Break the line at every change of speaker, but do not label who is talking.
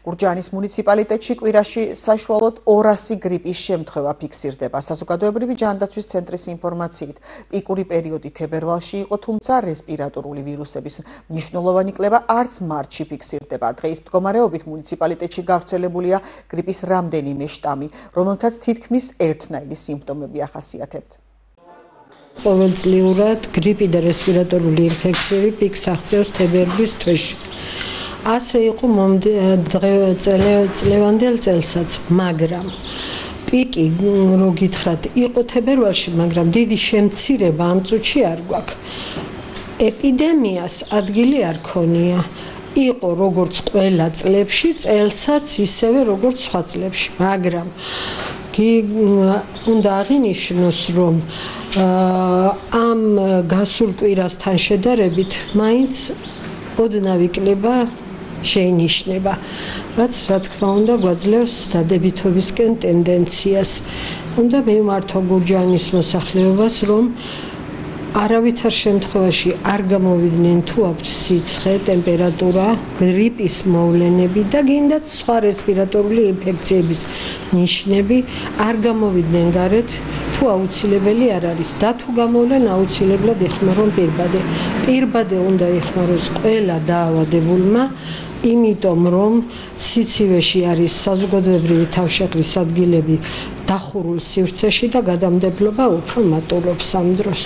გურჯაანის მუნიციპალიტეტში კვირაში საშუალოდ 200 გრიპის შემთხვევა ფიქსირდება. საზოგადოებრივი ჯანდაცვის ცენტრის ინფორმაციით, პიკური პერიოდი თებერვალში იყო, თუმცა რესპირატორული ვირუსების მნიშვნელოვანი კლება არც მარტში ფიქსირდება. დღეის მდგომარეობით მუნიციპალიტეტში გავრცელებულია გრიპის რამდენიმე შტამი, რომელთაც თითქმის ერთნაირი სიმპტომები ახასიათებთ.
ყოველწლიურად გრიპი და რესპირატორული ინფექციები პიკს აღწევს თებერვლის თვეში. ასე იყო წლევანდელ წელსაც, მაგრამ პიკი, რო გითხრათ, იყო თებერვალში, მაგრამ დიდი შემცირება ამ წუთში არ გვაქვს. ეპიდემიას ადგილი არ ქონია. იყო როგორც ყველა წლებში, წელსაც ისევე როგორც სხვა წლებში, მაგრამ უნდა აღინიშნოს, რომ ამ გასულ კვირასთან შედარებით მაინც ოდნავი კლება შეინიშნება, რაც რა თქმა უნდა გვაძლევს დადებითობისკენ ტენდენციას. უნდა მივმართო გურჯაანის მოსახლეობას, რომ არავითარ შემთხვევაში არ გამოვიდნენ თუ აქვთ სიცხე, ტემპერატურა, გრიპის მოვლენები და გინდაც სხვა რესპირატორული ინფექციების ნიშნები, არ გამოვიდნენ გარეთ, თუ აუცილებელი არ არის და თუ გამოვლენ აუცილებლად ეხმარონ პირბადე. პირბადე უნდა ეხმაროს ყველა დაავადებულმა, იმიტომ რომ სიცივეში არის საზოგადოებრივი თავშეყრის ადგილები დახურულ სივრცეში და გადამდებლობა უფრო მატულობს ამ დროს.